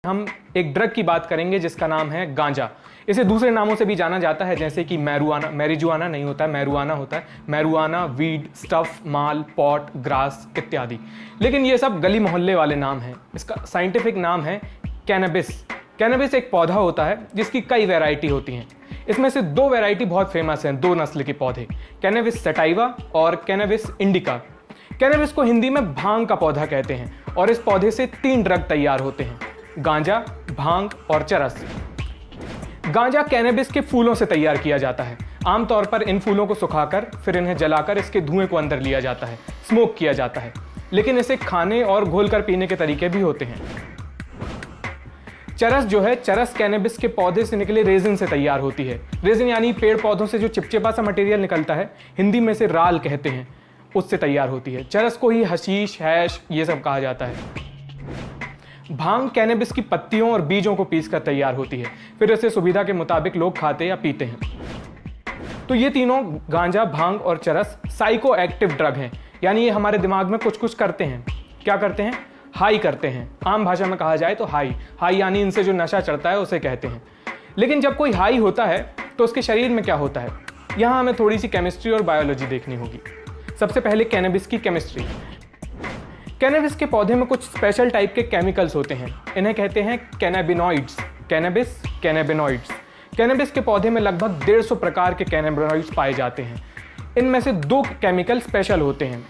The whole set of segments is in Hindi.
हम एक ड्रग की बात करेंगे जिसका नाम है गांजा। इसे दूसरे नामों से भी जाना जाता है, जैसे कि मैरुआना, मैरिजुआना नहीं होता है, मैरुआना होता है। मैरुआना, वीड, स्टफ, माल, पॉट, ग्रास इत्यादि। लेकिन ये सब गली मोहल्ले वाले नाम हैं। इसका साइंटिफिक नाम है कैनबिस। कैनबिस एक पौधा होता है जिसकी कई वैरायटी होती हैं। इसमें से दो वैरायटी बहुत फेमस हैं, दो नस्ल के पौधे, कैनबिस सटाइवा और कैनबिस इंडिका। कैनबिस को हिंदी में भांग का पौधा कहते हैं और इस पौधे से 3 ड्रग तैयार होते हैं, गांजा, भांग और चरस। गांजा कैनबिस के फूलों से तैयार किया जाता है। आमतौर पर इन फूलों को सुखाकर फिर इन्हें जलाकर इसके धुएं को अंदर लिया जाता है, स्मोक किया जाता है। लेकिन इसे खाने और घोलकर पीने के तरीके भी होते हैं। चरस जो है, चरस कैनबिस के पौधे से निकले रेजिन से तैयार होती है। रेजिन यानी पेड़ पौधों से जो चिपचिपा सा मटेरियल निकलता है, हिंदी में से राल कहते हैं, उससे तैयार होती है। चरस को ही हशीश, हैश ये सब कहा जाता है। भांग कैनबिस की पत्तियों और बीजों को पीसकर तैयार होती है, फिर इसे सुविधा के मुताबिक लोग खाते या पीते हैं। तो ये तीनों, गांजा, भांग और चरस, साइको एक्टिव ड्रग हैं, यानी ये हमारे दिमाग में कुछ कुछ करते हैं। क्या करते हैं? हाई करते हैं। आम भाषा में कहा जाए तो हाई यानी इनसे जो नशा चढ़ता है उसे कहते हैं। लेकिन जब कोई हाई होता है तो उसके शरीर में क्या होता है, यहाँ हमें थोड़ी सी केमिस्ट्री और बायोलॉजी देखनी होगी। सबसे पहले कैनबिस की केमिस्ट्री। कैनबिस के पौधे में कुछ स्पेशल टाइप के केमिकल्स होते हैं, इन्हें कहते हैं कैनाबिनॉइड्स। Cannabis, cannabinoids. कैनबिस के पौधे में लगभग 150 प्रकार के कैनाबिनॉइड्स पाए जाते हैं। इनमें से 2 केमिकल स्पेशल होते हैं,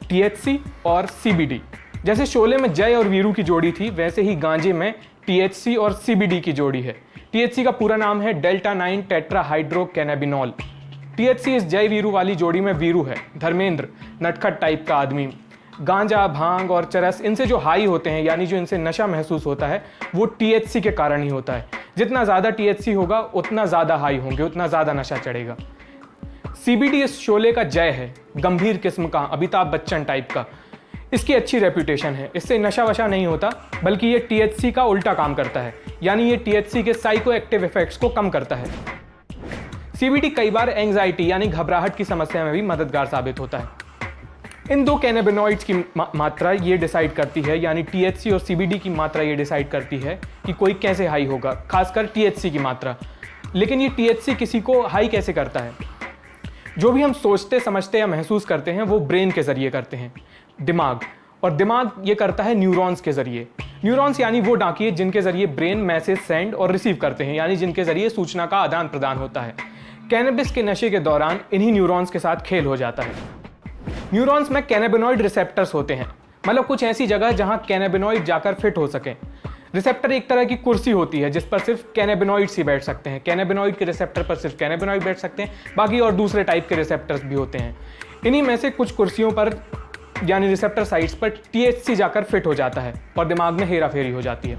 THC और CBD। जैसे शोले में जय और वीरू की जोड़ी थी, वैसे ही गांजे में THC और CBD की जोड़ी है। THC का पूरा नाम है डेल्टा 9 टेट्राहाइड्रो कैनाबिनॉल। THC इस जय वीरू वाली जोड़ी में वीरू है, धर्मेंद्र, नटखट टाइप का आदमी। गांजा, भांग और चरस, इनसे जो हाई होते हैं, यानी जो इनसे नशा महसूस होता है, वो THC के कारण ही होता है। जितना ज़्यादा THC होगा उतना ज़्यादा हाई होंगे, उतना ज़्यादा नशा चढ़ेगा। CBD इस शोले का जय है, गंभीर किस्म का, अमिताभ बच्चन टाइप का। इसकी अच्छी रेपुटेशन है, इससे नशा वशा नहीं होता, बल्कि ये THC का उल्टा काम करता है, यानी ये THC के साइको एक्टिव इफेक्ट्स को कम करता है। CBD कई बार एंग्जाइटी यानी घबराहट की समस्या में भी मददगार साबित होता है। इन 2 कैनाबिनॉइड्स की मात्रा ये डिसाइड करती है, यानी THC और CBD की मात्रा ये डिसाइड करती है कि कोई कैसे हाई होगा, खासकर THC की मात्रा। लेकिन ये THC किसी को हाई कैसे करता है? जो भी हम सोचते, समझते या महसूस करते हैं वो ब्रेन के जरिए करते हैं, दिमाग। और दिमाग ये करता है न्यूरॉन्स के जरिए। न्यूरॉन्स यानी वो डाकिये जिनके जरिए ब्रेन मैसेज सेंड और रिसीव करते हैं, यानी जिनके जरिए सूचना का आदान प्रदान होता है। कैनबिस के नशे के दौरान इन्हीं न्यूरॉन्स के साथ खेल हो जाता है। न्यूरॉन्स में कैनाबिनॉइड रिसेप्टर्स होते हैं, मतलब कुछ ऐसी जगह जहां कैनाबिनॉइड जाकर फिट हो सके। रिसेप्टर एक तरह की कुर्सी होती है जिस पर सिर्फ कैनाबिनॉइड्स ही बैठ सकते हैं। कैनाबिनॉइड के रिसेप्टर पर सिर्फ कैनाबिनॉइड बैठ सकते हैं, बाकी और दूसरे टाइप के रिसेप्टर्स भी होते हैं। इन्हीं में से कुछ कुर्सियों पर यानी रिसेप्टर साइट्स पर THC जाकर फिट हो जाता है और दिमाग में हेरा फेरी हो जाती है।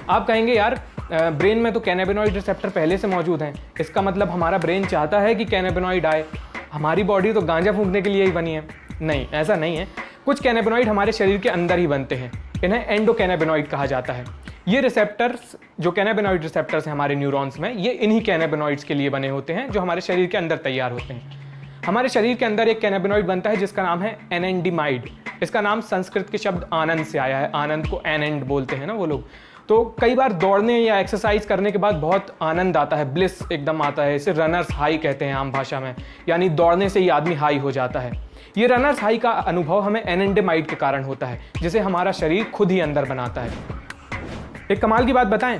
आप कहेंगे यार ब्रेन में तो कैनाबिनॉइड रिसेप्टर पहले से मौजूद हैं, इसका मतलब हमारा ब्रेन चाहता है कि कैनाबिनॉइड आए, हमारी बॉडी तो गांजा फूंकने के लिए ही बनी है। नहीं, ऐसा नहीं है। कुछ कैनाबिनॉइड हमारे शरीर के अंदर ही बनते हैं, इन्हें एंडोकैनाबिनॉइड कहा जाता है। ये रिसेप्टर्स, जो कैनाबिनॉइड रिसेप्टर्स हैं हमारे न्यूरॉन्स में, ये इन्हीं कैनाबिनॉइड्स के लिए बने होते हैं जो हमारे शरीर के अंदर तैयार होते हैं। हमारे शरीर के अंदर एक कैनाबिनॉइड बनता है जिसका नाम है एनेंडिमाइड। इसका नाम संस्कृत के शब्द आनंद से आया है, आनंद को एनेंड बोलते हैं ना वो लोग। तो कई बार दौड़ने या एक्सरसाइज करने के बाद बहुत आनंद आता है, ब्लिस एकदम आता है, इसे रनर्स हाई कहते हैं आम भाषा में, यानी दौड़ने से ही आदमी हाई हो जाता है। ये रनर्स हाई का अनुभव हमें एनेंडेमाइड के कारण होता है, जिसे हमारा शरीर खुद ही अंदर बनाता है। एक कमाल की बात बताएं,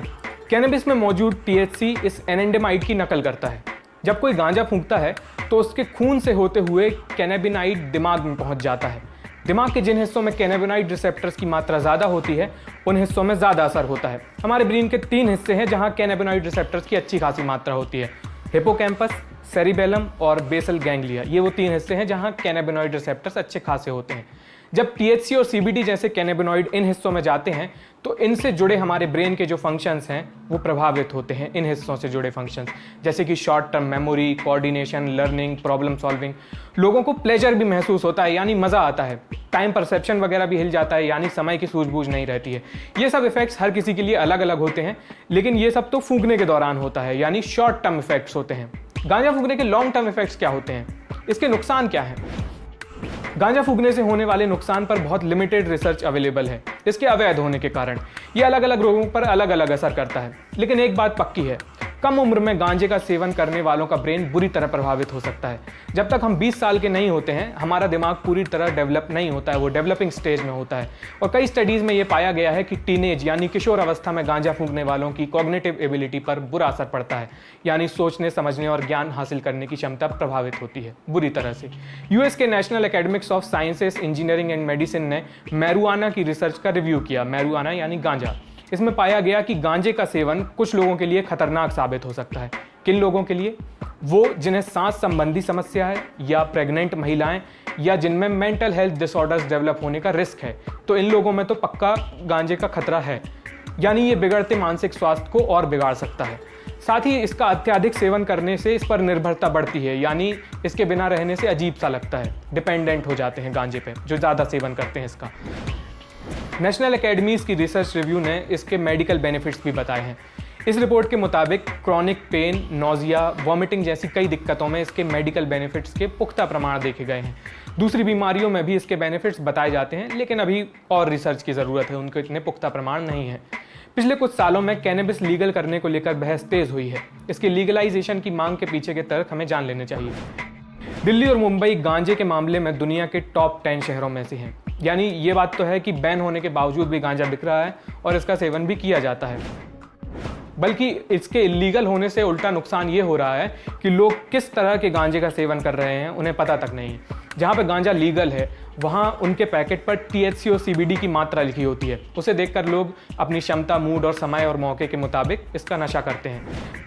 कैनबिस में मौजूद THC इस एनेंडेमाइड की नकल करता है। जब कोई गांजा फूंकता है तो उसके खून से होते हुए कैनाबिनाइड दिमाग में पहुंच जाता है। दिमाग के जिन हिस्सों में कैनाबिनॉइड रिसेप्टर्स की मात्रा ज़्यादा होती है, उन हिस्सों में ज़्यादा असर होता है। हमारे ब्रेन के 3 हिस्से हैं जहां कैनाबिनॉइड रिसेप्टर्स की अच्छी खासी मात्रा होती है, हिपोकैम्पस, सेरिबेलम और बेसल गैंग्लिया। ये वो 3 हिस्से हैं जहां कैनाबिनॉइड रिसेप्टर्स अच्छे खासे होते हैं। जब THC और CBD जैसे कैनाबिनॉइड इन हिस्सों में जाते हैं तो इनसे जुड़े हमारे ब्रेन के जो फंक्शंस हैं वो प्रभावित होते हैं। इन हिस्सों से जुड़े फंक्शंस जैसे कि short term memory, coordination, learning, problem solving. लोगों को प्लेजर भी महसूस होता है, यानी मज़ा आता है। टाइम परसेप्शन वगैरह भी हिल जाता है, यानी समय की सूझबूझ नहीं रहती है। ये सब इफेक्ट्स हर किसी के लिए अलग अलग होते हैं, लेकिन ये सब तो फूंकने के दौरान होता है, यानी शॉर्ट टर्म इफेक्ट्स होते हैं। गांजा फूंकने के लॉन्ग टर्म इफेक्ट्स क्या होते हैं, इसके नुकसान क्या हैं? गांजा फूकने से होने वाले नुकसान पर बहुत लिमिटेड रिसर्च अवेलेबल है। इसके अवैध होने के कारण ये अलग अलग लोगों पर अलग अलग असर करता है। लेकिन एक बात पक्की है, कम उम्र में गांजे का सेवन करने वालों का ब्रेन बुरी तरह प्रभावित हो सकता है। जब तक हम 20 साल के नहीं होते हैं, हमारा दिमाग पूरी तरह डेवलप नहीं होता है, वो डेवलपिंग स्टेज में होता है। और कई स्टडीज़ में ये पाया गया है कि टीनेज यानी किशोर अवस्था में गांजा फूंकने वालों की कॉग्निटिव एबिलिटी पर बुरा असर पड़ता है, यानी सोचने, समझने और ज्ञान हासिल करने की क्षमता प्रभावित होती है बुरी तरह से। यूएस के national academics of sciences, engineering and medicine ने मैरुआना की रिसर्च का रिव्यू किया। मैरुआना यानी गांजा। इसमें पाया गया कि गांजे का सेवन कुछ लोगों के लिए खतरनाक साबित हो सकता है। किन लोगों के लिए? वो जिन्हें सांस संबंधी समस्या है, या प्रेग्नेंट महिलाएं, या जिनमें मेंटल हेल्थ डिसऑर्डर्स डेवलप होने का रिस्क है। तो इन लोगों में तो पक्का गांजे का खतरा है, यानी ये बिगड़ते मानसिक स्वास्थ्य को और बिगाड़ सकता है। साथ ही इसका अत्यधिक सेवन करने से इस पर निर्भरता बढ़ती है, यानी इसके बिना रहने से अजीब सा लगता है। डिपेंडेंट हो जाते हैं गांजे पे जो ज़्यादा सेवन करते हैं इसका। नेशनल एकेडमीज़ की रिसर्च रिव्यू ने इसके मेडिकल बेनिफिट्स भी बताए हैं। इस रिपोर्ट के मुताबिक क्रॉनिक पेन, नोजिया, वॉमिटिंग जैसी कई दिक्कतों में इसके मेडिकल बेनिफिट्स के पुख्ता प्रमाण देखे गए हैं। दूसरी बीमारियों में भी इसके बेनिफिट्स बताए जाते हैं, लेकिन अभी और रिसर्च की ज़रूरत है, उनके इतने पुख्ता प्रमाण नहीं है। पिछले कुछ सालों में कैनबिस लीगल करने को लेकर बहस तेज हुई है। इसके लीगलाइजेशन की मांग के पीछे के तर्क हमें जान लेने चाहिए। दिल्ली और मुंबई गांजे के मामले में दुनिया के टॉप 10 शहरों में से हैं। यानी ये बात तो है कि बैन होने के बावजूद भी गांजा बिक रहा है और इसका सेवन भी किया जाता है। बल्कि इसके इलीगल होने से उल्टा नुकसान ये हो रहा है कि लोग किस तरह के गांजे का सेवन कर रहे हैं उन्हें पता तक नहीं है। जहाँ पे गांजा लीगल है वहाँ उनके पैकेट पर THC और CBD की मात्रा लिखी होती है। उसे देखकर लोग अपनी क्षमता, मूड और समय और मौके के मुताबिक इसका नशा करते हैं।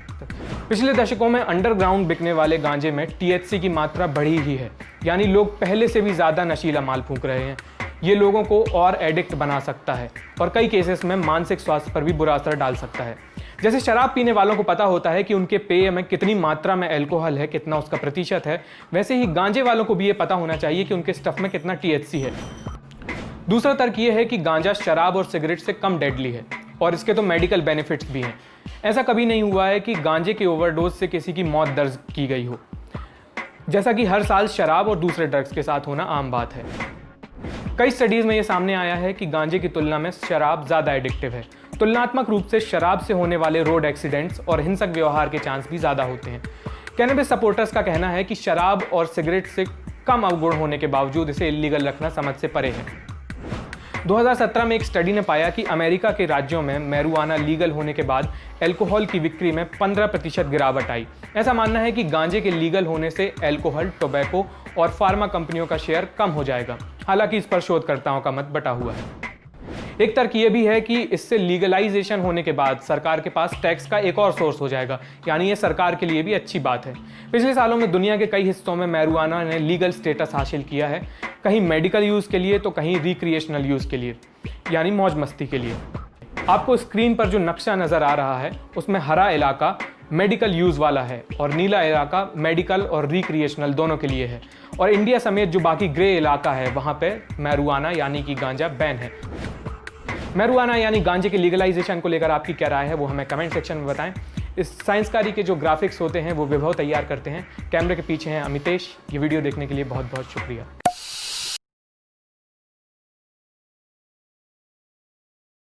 पिछले दशकों में अंडरग्राउंड बिकने वाले गांजे में THC की मात्रा बढ़ी ही है, यानी लोग पहले से भी ज़्यादा नशीला माल फूंक रहे हैं। ये लोगों को और एडिक्ट बना सकता है और कई केसेस में मानसिक स्वास्थ्य पर भी बुरा असर डाल सकता है। जैसे शराब पीने वालों को पता होता है कि उनके पेय में कितनी मात्रा में अल्कोहल है, कितना उसका प्रतिशत है, वैसे ही गांजे वालों को भी ये पता होना चाहिए कि उनके स्टफ में कितना THC है। दूसरा तर्क ये है कि गांजा शराब और सिगरेट से कम डेडली है और इसके तो मेडिकल बेनिफिट्स भी हैं। ऐसा कभी नहीं हुआ है कि गांजे की ओवरडोज से किसी की मौत दर्ज की गई हो, जैसा कि हर साल शराब और दूसरे ड्रग्स के साथ होना आम बात है। कई स्टडीज़ में ये सामने आया है कि गांजे की तुलना में शराब ज़्यादा एडिक्टिव है। तुलनात्मक रूप से शराब से होने वाले रोड एक्सीडेंट्स और हिंसक व्यवहार के चांस भी ज़्यादा होते हैं। कैनबिस सपोर्टर्स का कहना है कि शराब और सिगरेट से कम अवगुण होने के बावजूद इसे इलीगल रखना समझ से परे है। 2017 में एक स्टडी ने पाया कि अमेरिका के राज्यों में मैरुआना लीगल होने के बाद अल्कोहल की बिक्री में 15% गिरावट आई। ऐसा मानना है कि गांजे के लीगल होने से अल्कोहल, टोबैको और फार्मा कंपनियों का शेयर कम हो जाएगा। हालांकि इस पर शोधकर्ताओं का मत बटा हुआ है। एक तर्क ये भी है कि इससे लीगलाइजेशन होने के बाद सरकार के पास टैक्स का एक और सोर्स हो जाएगा, यानी ये सरकार के लिए भी अच्छी बात है। पिछले सालों में दुनिया के कई हिस्सों में मैरुआना ने लीगल स्टेटस हासिल किया है, कहीं मेडिकल यूज़ के लिए तो कहीं रिक्रिएशनल यूज़ के लिए, यानी मौज मस्ती के लिए। आपको स्क्रीन पर जो नक्शा नज़र आ रहा है उसमें हरा इलाका मेडिकल यूज़ वाला है और नीला इलाका मेडिकल और रिक्रिएशनल दोनों के लिए है, और इंडिया समेत जो बाकी ग्रे इलाका है वहाँ पे मैरुआना यानी कि गांजा बैन है। मैरुआना यानी गांजे के लीगलाइजेशन को लेकर आपकी क्या राय है वो हमें कमेंट सेक्शन में बताएं। इस साइंसकारी के जो ग्राफिक्स होते हैं वो विभव तैयार करते हैं। कैमरे के पीछे हैं अमितेश। ये वीडियो देखने के लिए बहुत बहुत शुक्रिया।